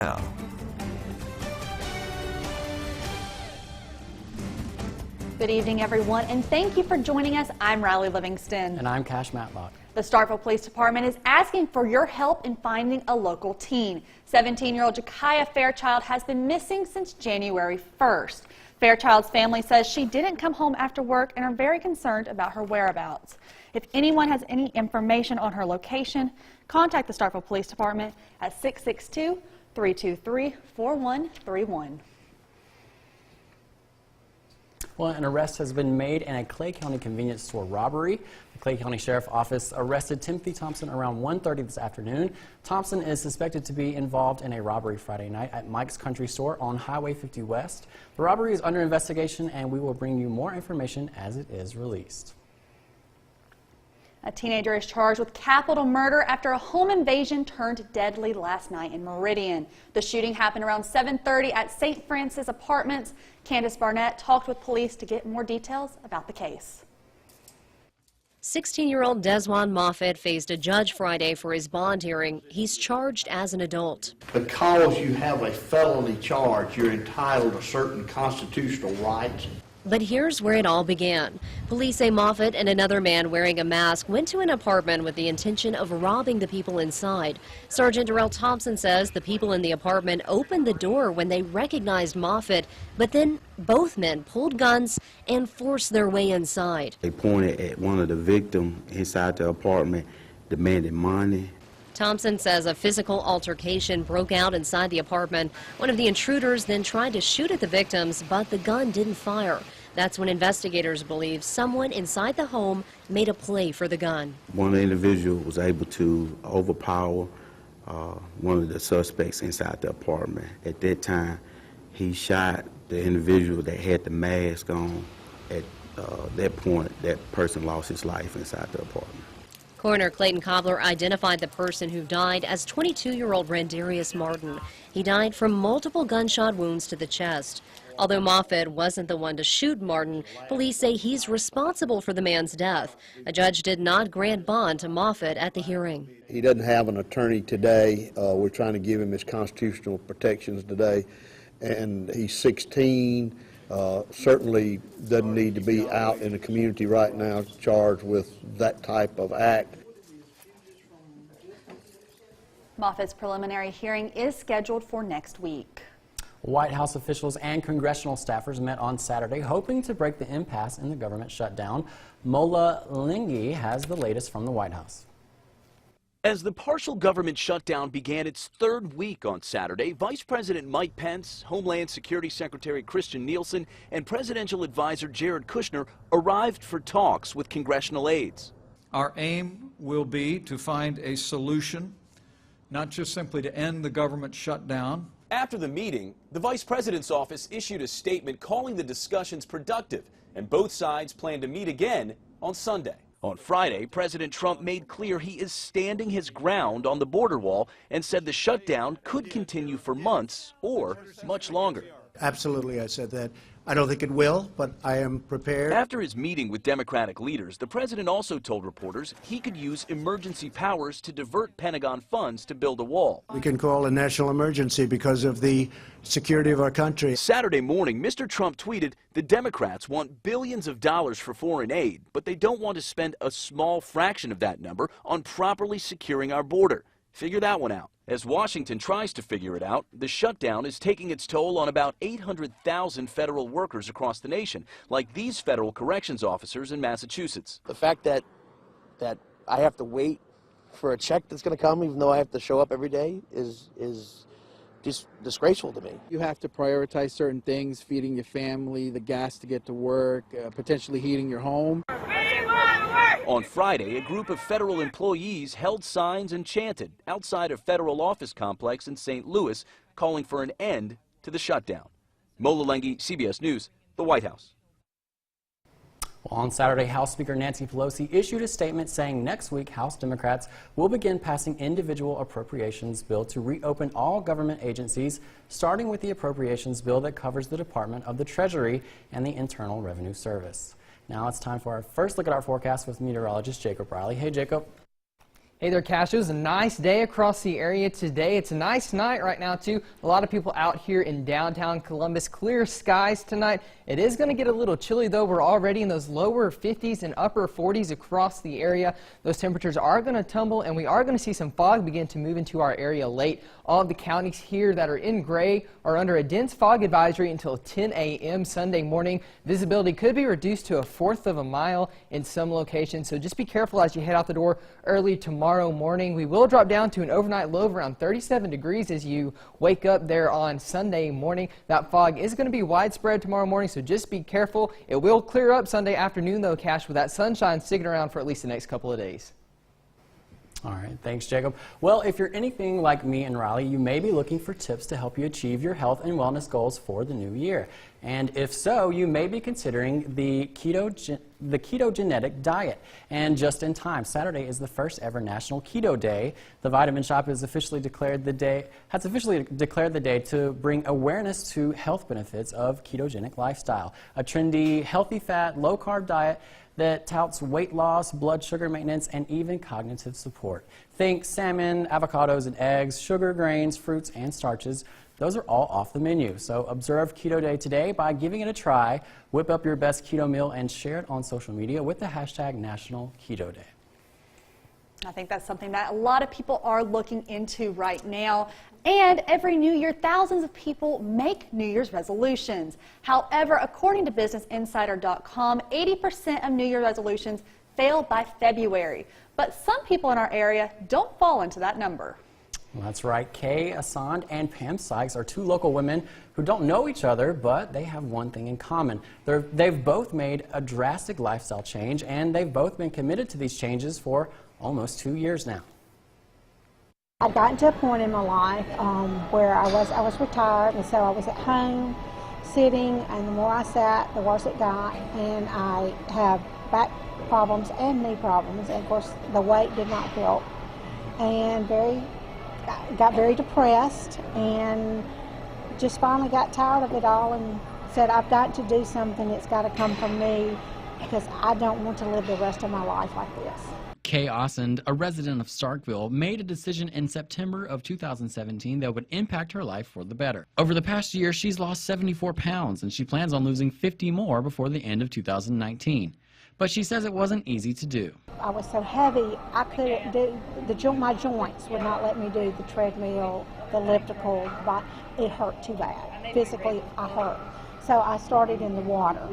now. Good evening, everyone, and thank you for joining us. I'm Riley Livingston. And I'm Cash Matlock. The Starkville Police Department is asking for your help in finding a local teen. 17-year-old Jakaya Fairchild has been missing since January 1st. Fairchild's family says she didn't come home after work and are very concerned about her whereabouts. If anyone has any information on her location, contact the Starkville Police Department at 662-323-4131. Well, an arrest has been made in a Clay County convenience store robbery. The Clay County Sheriff's Office arrested Timothy Thompson around 1:30 this afternoon. Thompson is suspected to be involved in a robbery Friday night at Mike's Country Store on Highway 50 West. The robbery is under investigation, and we will bring you more information as it is released. A teenager is charged with capital murder after a home invasion turned deadly last night in Meridian. The shooting happened around 7:30 at St. Francis Apartments. Candace Barnett talked with police to get more details about the case. 16-year-old Desjuan Moffitt faced a judge Friday for his bond hearing. He's charged as an adult. Because you have a felony charge, you're entitled to certain constitutional rights. But here's where it all began. Police say Moffitt and another man wearing a mask went to an apartment with the intention of robbing the people inside. Sergeant Darrell Thompson says the people in the apartment opened the door when they recognized Moffitt, but then both men pulled guns and forced their way inside. They pointed at one of the victims inside the apartment, demanded money. Thompson says a physical altercation broke out inside the apartment. One of the intruders then tried to shoot at the victims, but the gun didn't fire. That's when investigators believe someone inside the home made a play for the gun. One of the individuals was able to overpower one of the suspects inside the apartment. At that time, he shot the individual that had the mask on. At that point, that person lost his life inside the apartment. Coroner Clayton Cobbler identified the person who died as 22-year-old Randarius Martin. He died from multiple gunshot wounds to the chest. Although Moffitt wasn't the one to shoot Martin, police say he's responsible for the man's death. A judge did not grant bond to Moffitt at the hearing. He doesn't have an attorney today. We're trying to give him his constitutional protections today. And he's 16, certainly doesn't need to be out in the community right now charged with that type of act. Moffitt's preliminary hearing is scheduled for next week. White House officials and congressional staffers met on Saturday, hoping to break the impasse in the government shutdown. Mola Lingi has the latest from the White House. As the partial government shutdown began its third week on Saturday, Vice President Mike Pence, Homeland Security Secretary Christian Nielsen, and Presidential Advisor Jared Kushner arrived for talks with congressional aides. Our aim will be to find a solution, not just simply to end the government shutdown. After the meeting, the Vice President's office issued a statement calling the discussions productive, and both sides plan to meet again on Sunday. On Friday, President Trump made clear he is standing his ground on the border wall and said the shutdown could continue for months or much longer. Absolutely, I said that. I don't think it will, but I am prepared. After his meeting with Democratic leaders, the president also told reporters he could use emergency powers to divert Pentagon funds to build a wall. We can call a national emergency because of the security of our country. Saturday morning, Mr. Trump tweeted the Democrats want billions of dollars for foreign aid, but they don't want to spend a small fraction of that number on properly securing our border. Figure that one out. As Washington tries to figure it out, the shutdown is taking its toll on about 800,000 federal workers across the nation, like these federal corrections officers in Massachusetts. The fact that I have to wait for a check that's going to come, even though I have to show up every day, is just disgraceful to me. You have to prioritize certain things, feeding your family, the gas to get to work, potentially heating your home. On Friday, a group of federal employees held signs and chanted outside a federal office complex in St. Louis, calling for an end to the shutdown. Mola Lingi, CBS News, the White House. Well, on Saturday, House Speaker Nancy Pelosi issued a statement saying next week House Democrats will begin passing individual appropriations bill to reopen all government agencies, starting with the appropriations bill that covers the Department of the Treasury and the Internal Revenue Service. Now it's time for our first look at our forecast with meteorologist Jacob Riley. Hey, Jacob. Hey there, Cash. It was a nice day across the area today. It's a nice night right now, too. A lot of people out here in downtown Columbus. Clear skies tonight. It is going to get a little chilly, though. We're already in those lower 50s and upper 40s across the area. Those temperatures are going to tumble, and we are going to see some fog begin to move into our area late. All of the counties here that are in gray are under a dense fog advisory until 10 a.m. Sunday morning. Visibility could be reduced to 1/4 of a mile in some locations, so just be careful as you head out the door early tomorrow morning. We will drop down to an overnight low of around 37 degrees as you wake up there on Sunday morning. That fog is going to be widespread tomorrow morning, so just be careful. It will clear up Sunday afternoon, though, Cash, with that sunshine sticking around for at least the next couple of days. All right, thanks, Jacob. Well, if you're anything like me and Riley, you may be looking for tips to help you achieve your health and wellness goals for the new year. And if so, you may be considering the ketogenic diet. And just in time, Saturday is the first ever National Keto Day. The Vitamin Shop has officially declared the day to bring awareness to health benefits of ketogenic lifestyle, a trendy, healthy fat, low carb diet that touts weight loss, blood sugar maintenance, and even cognitive support. Think salmon, avocados, and eggs, sugar, grains, fruits, and starches. Those are all off the menu. So observe Keto Day today by giving it a try. Whip up your best keto meal and share it on social media with the hashtag National Keto Day. I think that's something that a lot of people are looking into right now. And every new year, thousands of people make New Year's resolutions. However, according to BusinessInsider.com, 80% of New Year's resolutions fail by February. But some people in our area don't fall into that number. Well, that's right. Kay Assand and Pam Sykes are two local women who don't know each other, but they have one thing in common. They've both made a drastic lifestyle change, and they've both been committed to these changes for almost 2 years now. I'd gotten to a point in my life where I was retired, and so I was at home sitting, and the more I sat, the worse it got, and I have back problems and knee problems, and of course the weight did not help, and got very depressed, and just finally got tired of it all and said, I've got to do something. It's got to come from me, because I don't want to live the rest of my life like this. Kay Assand, a resident of Starkville, made a decision in September of 2017 that would impact her life for the better. Over the past year, she's lost 74 pounds, and she plans on losing 50 more before the end of 2019. But she says it wasn't easy to do. I was so heavy, I couldn't do, my joints would not let me do the treadmill, the elliptical, but it hurt too bad. Physically, I hurt. So I started in the water,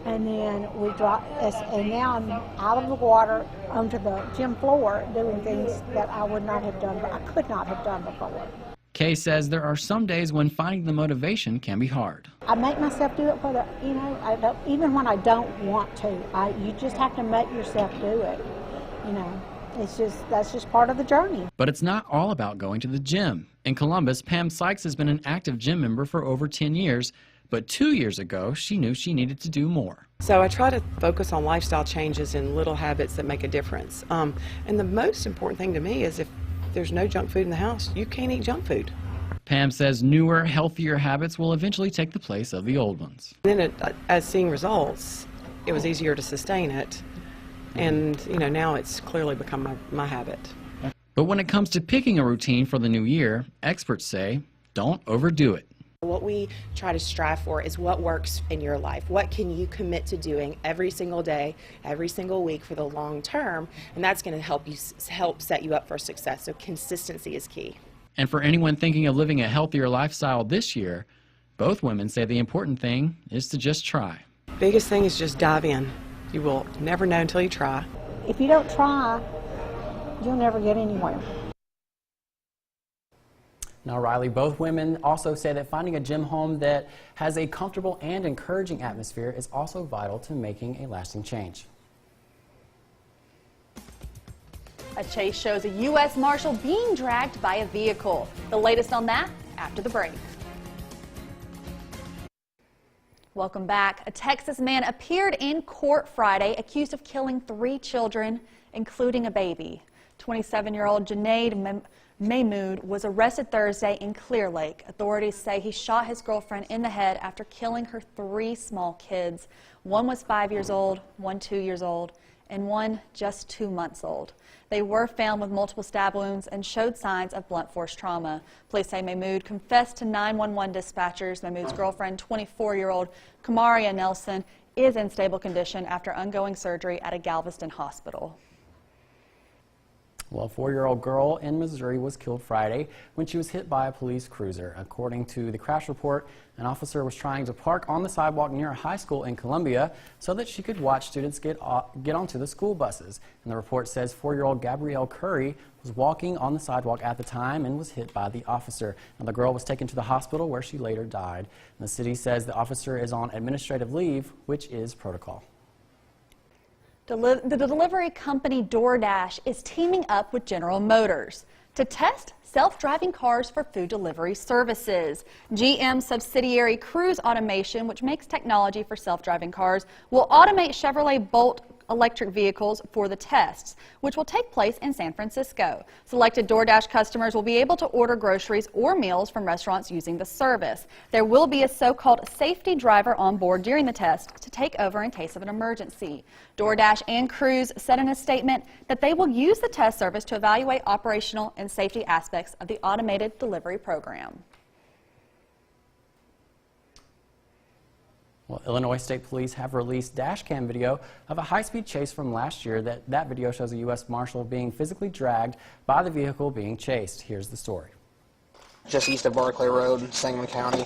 and then we dropped, and now I'm out of the water onto the gym floor doing things that I would not have done, but I could not have done before. Kay says there are some days when finding the motivation can be hard. I make myself do it for the, even when I don't want to. You just have to make yourself do it. That's just part of the journey. But it's not all about going to the gym. In Columbus, Pam Sykes has been an active gym member for over 10 years. But 2 years ago, she knew she needed to do more. So I try to focus on lifestyle changes and little habits that make a difference. And the most important thing to me is if there's no junk food in the house, you can't eat junk food. Pam says newer, healthier habits will eventually take the place of the old ones. Then as seeing results, it was easier to sustain it. And, now it's clearly become my habit. But when it comes to picking a routine for the new year, experts say don't overdo it. What we try to strive for is what works in your life. What can you commit to doing every single day, every single week for the long term, and that's going to help set you up for success. So consistency is key. And for anyone thinking of living a healthier lifestyle this year, both women say the important thing is to just try. Biggest thing is just dive in. You will never know until you try. If you don't try, you'll never get anywhere. Now, Riley, both women also say that finding a gym home that has a comfortable and encouraging atmosphere is also vital to making a lasting change. A chase shows a U.S. Marshal being dragged by a vehicle. The latest on that after the break. Welcome back. A Texas man appeared in court Friday accused of killing 3 children, including a baby. 27-year-old Junaid Mahmoud was arrested Thursday in Clear Lake. Authorities say he shot his girlfriend in the head after killing her 3 small kids. One was 5 years old, one 2 years old, and one just 2 months old. They were found with multiple stab wounds and showed signs of blunt force trauma. Police say Mahmoud confessed to 911 dispatchers. Mahmoud's girlfriend, 24-year-old Kamaria Nelson, is in stable condition after undergoing surgery at a Galveston hospital. Well, a 4-year-old girl in Missouri was killed Friday when she was hit by a police cruiser. According to the crash report, an officer was trying to park on the sidewalk near a high school in Columbia so that she could watch students get onto the school buses. And the report says 4-year-old Gabrielle Curry was walking on the sidewalk at the time and was hit by the officer. Now, the girl was taken to the hospital where she later died. And the city says the officer is on administrative leave, which is protocol. The delivery company DoorDash is teaming up with General Motors to test self-driving cars for food delivery services. GM subsidiary Cruise Automation, which makes technology for self-driving cars, will automate Chevrolet Bolt electric vehicles for the tests, which will take place in San Francisco. Selected DoorDash customers will be able to order groceries or meals from restaurants using the service. There will be a so-called safety driver on board during the test to take over in case of an emergency. DoorDash and Cruise said in a statement that they will use the test service to evaluate operational and safety aspects of the automated delivery program. Well, Illinois State Police have released dash cam video of a high-speed chase from last year. That video shows a U.S. Marshal being physically dragged by the vehicle being chased. Here's the story. Just east of Barclay Road, Sangamon County.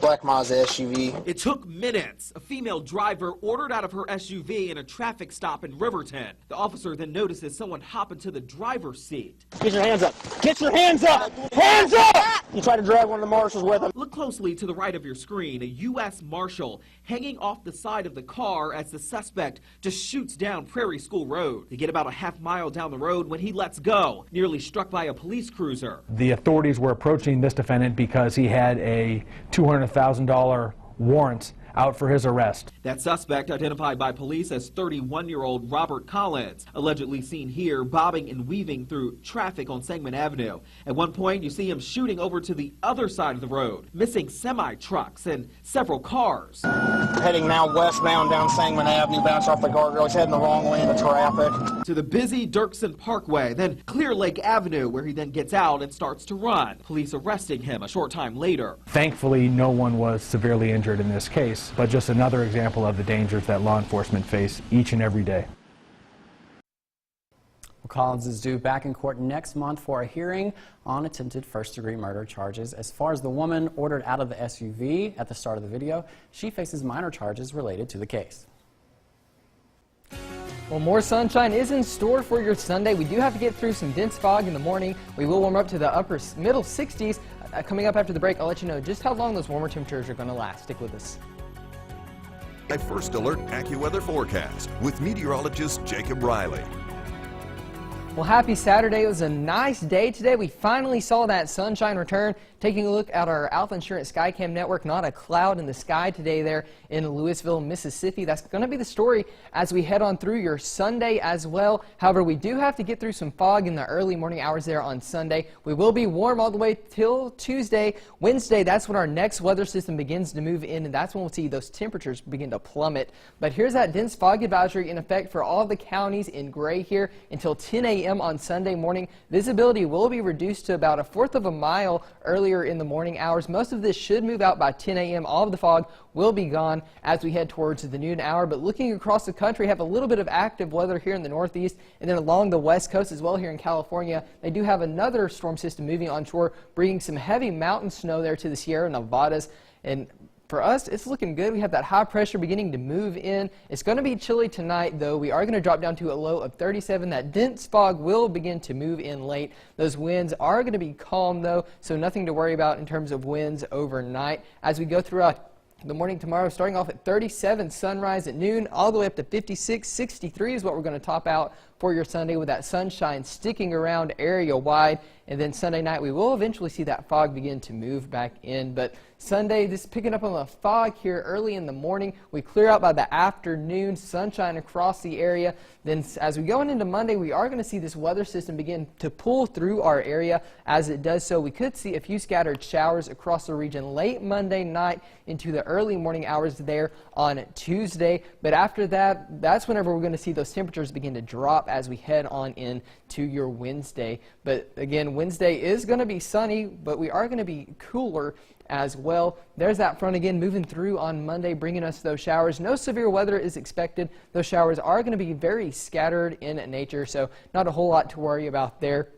Black Mazda SUV. It took minutes. A female driver ordered out of her SUV in a traffic stop in Riverton. The officer then notices someone hop into the driver's seat. Get your hands up. Get your hands up. Hands up! You try to drag one of the marshals with him. Look closely to the right of your screen. A U.S. Marshal hanging off the side of the car as the suspect just shoots down Prairie School Road. They get about a half mile down the road when he lets go, nearly struck by a police cruiser. The authorities were approaching this defendant because he had a $200,000 warrant out for his arrest. That suspect, identified by police as 31-year-old Robert Collins, allegedly seen here bobbing and weaving through traffic on Sangamon Avenue. At one point, you see him shooting over to the other side of the road, missing semi-trucks and several cars. Heading now westbound down Sangamon Avenue, bounce off the guardrail. He's heading the wrong way into traffic. To the busy Dirksen Parkway, then Clear Lake Avenue, where he then gets out and starts to run. Police arresting him a short time later. Thankfully, no one was severely injured in this case, but just another example of the dangers that law enforcement face each and every day. Well, Collins is due back in court next month for a hearing on attempted first-degree murder charges. As far as the woman ordered out of the SUV at the start of the video, she faces minor charges related to the case. Well, more sunshine is in store for your Sunday. We do have to get through some dense fog in the morning. We will warm up to the middle 60s. Coming up after the break, I'll let you know just how long those warmer temperatures are going to last. Stick with us. A First Alert AccuWeather forecast with meteorologist Jacob Riley. Well, happy Saturday. It was a nice day today. We finally saw that sunshine return. Taking a look at our Alpha Insurance Skycam network, not a cloud in the sky today there in Louisville, Mississippi. That's going to be the story as we head on through your Sunday as well. However, we do have to get through some fog in the early morning hours there on Sunday. We will be warm all the way till Tuesday. Wednesday, that's when our next weather system begins to move in, and that's when we'll see those temperatures begin to plummet. But here's that dense fog advisory in effect for all the counties in gray here until 10 a.m. on Sunday morning. Visibility will be reduced to about 1/4 of a mile earlier in the morning hours. Most of this should move out by 10 a.m. All of the fog will be gone as we head towards the noon hour. But looking across the country, have a little bit of active weather here in the northeast and then along the west coast as well here in California. They do have another storm system moving onshore, bringing some heavy mountain snow there to the Sierra Nevadas. And for us, it's looking good. We have that high pressure beginning to move in. It's going to be chilly tonight, though. We are going to drop down to a low of 37. That dense fog will begin to move in late. Those winds are going to be calm, though, so nothing to worry about in terms of winds overnight. As we go throughout the morning tomorrow, starting off at 37 sunrise at noon, all the way up to 56, 63 is what we're going to top out for your Sunday with that sunshine sticking around area wide. And then Sunday night, we will eventually see that fog begin to move back in. But Sunday, this picking up on the fog here early in the morning. We clear out by the afternoon, sunshine across the area. Then as we go into Monday, we are going to see this weather system begin to pull through our area. As it does so, we could see a few scattered showers across the region late Monday night into the early morning hours there on Tuesday. But after that, that's whenever we're going to see those temperatures begin to drop as we head on into your Wednesday. But again, Wednesday is going to be sunny, but we are going to be cooler as well. There's that front again moving through on Monday, bringing us those showers. No severe weather is expected. Those showers are going to be very scattered in nature, so not a whole lot to worry about there.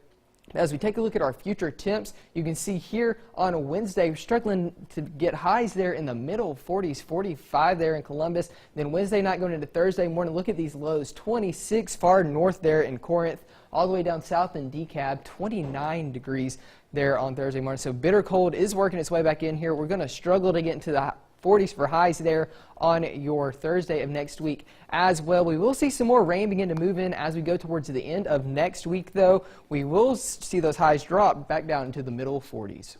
As we take a look at our future temps, you can see here on a Wednesday, we're struggling to get highs there in the middle 40s, 45 there in Columbus. Then Wednesday night going into Thursday morning, look at these lows, 26 far north there in Corinth, all the way down south in DeKalb, 29 degrees there on Thursday morning. So bitter cold is working its way back in here. We're going to struggle to get into the 40s for highs there on your Thursday of next week as well. We will see some more rain begin to move in as we go towards the end of next week, though. We will see those highs drop back down into the middle 40s.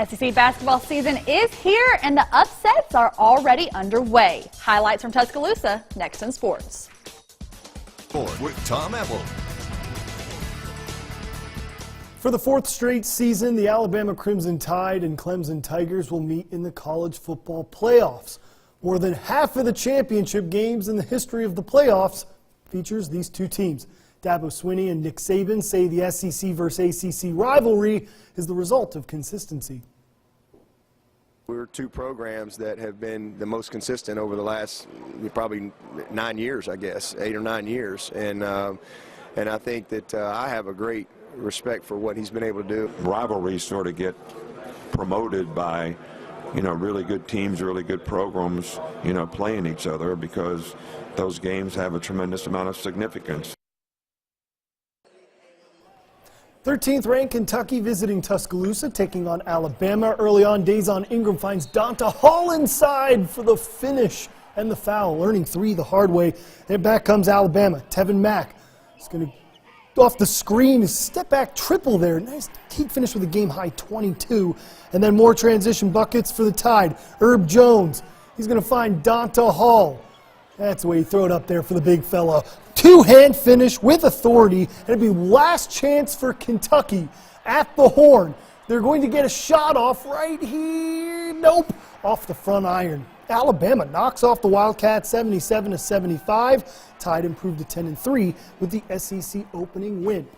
SEC basketball season is here and the upsets are already underway. Highlights from Tuscaloosa next in sports. With Tom Ebel. For the fourth straight season, the Alabama Crimson Tide and Clemson Tigers will meet in the college football playoffs. More than half of the championship games in the history of the playoffs features these two teams. Dabo Swinney and Nick Saban say the SEC versus ACC rivalry is the result of consistency. We're two programs that have been the most consistent over the last probably 9 years, I guess, 8 or 9 years. And I think that I have a great respect for what he's been able to do. Rivalries sort of get promoted by, really good teams, really good programs, playing each other because those games have a tremendous amount of significance. 13th ranked Kentucky visiting Tuscaloosa, taking on Alabama. Early on, Dazon Ingram finds Donta Hall inside for the finish and the foul, earning 3 the hard way. And back comes Alabama. Tevin Mack is going to go off the screen, step back triple there. Nice key finish with a game-high 22. And then more transition buckets for the Tide. Herb Jones, he's going to find Donta Hall. That's the way you throw it up there for the big fella. Two-hand finish with authority, and it'd be last chance for Kentucky at the horn. They're going to get a shot off right here. Nope, off the front iron. Alabama knocks off the Wildcats 77-75. Tide improved to 10-3 with the SEC opening win.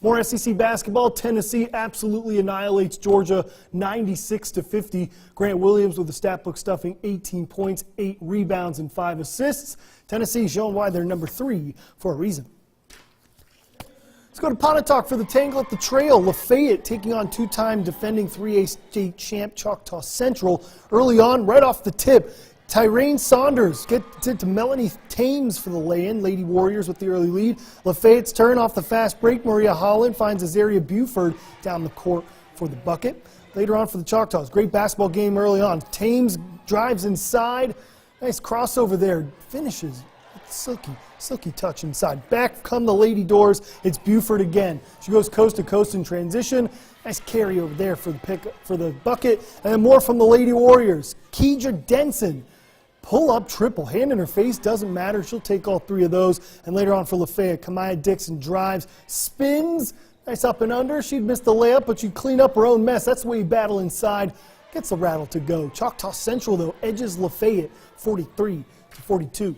More SEC basketball. Tennessee absolutely annihilates Georgia 96-50. Grant Williams with the stat book stuffing 18 points, 8 rebounds, and 5 assists. Tennessee shown why they're number 3 for a reason. Let's go to Pontotoc for the Tangle at the Trail. Lafayette taking on two-time defending 3A state champ Choctaw Central. Early on, right off the tip, Tyrone Saunders gets it to Melanie Thames for the lay-in. Lady Warriors with the early lead. Lafayette's turn off the fast break. Maria Holland finds Azaria Buford down the court for the bucket. Later on for the Choctaws, great basketball game early on. Thames drives inside. Nice crossover there. Finishes. Silky touch inside. Back come the Lady Doors. It's Buford again. She goes coast to coast in transition. Nice carry over there for the for the bucket. And then more from the Lady Warriors. Keidra Denson. Pull up triple. Hand in her face. Doesn't matter. She'll take all 3 of those. And later on for Lafayette, Kamaya Dixon drives. Spins. Nice up and under. She'd missed the layup, but she'd clean up her own mess. That's the way you battle inside. Gets the rattle to go. Choctaw Central, though, edges Lafayette 43-42.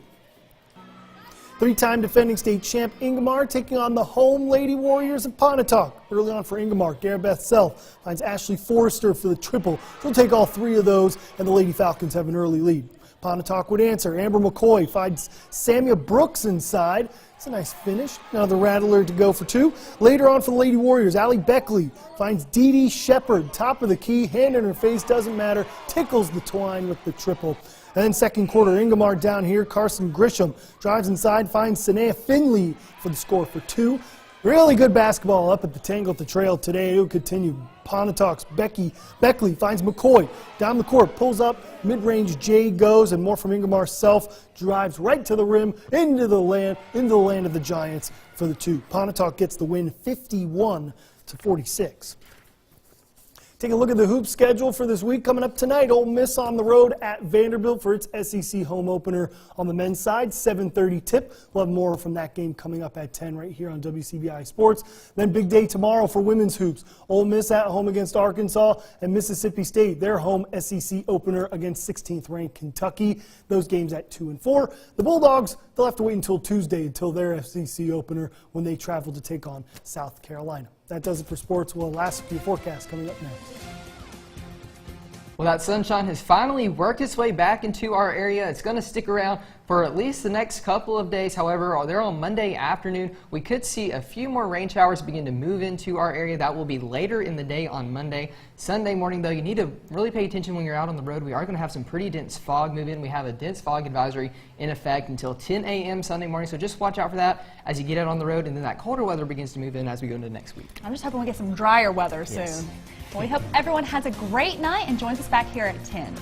3-time defending state champ Ingomar taking on the home Lady Warriors of Pontotoc. Early on for Ingomar, Garabeth Self finds Ashley Forrester for the triple. She'll take all 3 of those, and the Lady Falcons have an early lead. Pontotoc would answer. Amber McCoy finds Samia Brooks inside. It's a nice finish. Another rattler to go for 2. Later on for the Lady Warriors, Allie Beckley finds Dee Dee Shepard. Top of the key, hand in her face, doesn't matter. Tickles the twine with the triple. And then second quarter, Ingomar down here. Carson Grisham drives inside, finds Sanea Finley for the score for 2. Really good basketball up at the Tangle at the Trail today. It will continue. Pontotoc Beckley finds McCoy down the court, pulls up, mid-range Jay goes, and more from Ingomar Self drives right to the rim, into the land of the Giants for the 2. Pontotoc gets the win 51-46. Take a look at the hoop schedule for this week. Coming up tonight, Ole Miss on the road at Vanderbilt for its SEC home opener on the men's side, 7:30 tip. We'll have more from that game coming up at 10 right here on WCBI Sports. Then big day tomorrow for women's hoops. Ole Miss at home against Arkansas, and Mississippi State, their home SEC opener against 16th ranked Kentucky. Those games at 2 and 4. The Bulldogs, they'll have to wait until Tuesday until their SEC opener when they travel to take on South Carolina. That does it for sports. We'll last few forecasts coming up next. Well, that sunshine has finally worked its way back into our area. It's going to stick around for at least the next couple of days. However, there on Monday afternoon, we could see a few more rain showers begin to move into our area. That will be later in the day on Monday. Sunday morning, though, you need to really pay attention when you're out on the road. We are going to have some pretty dense fog move in. We have a dense fog advisory in effect until 10 a.m. Sunday morning, so just watch out for that as you get out on the road, and then that colder weather begins to move in as we go into next week. I'm just hoping we get some drier weather soon. Yes. Well, we hope everyone has a great night and joins us back here at 10.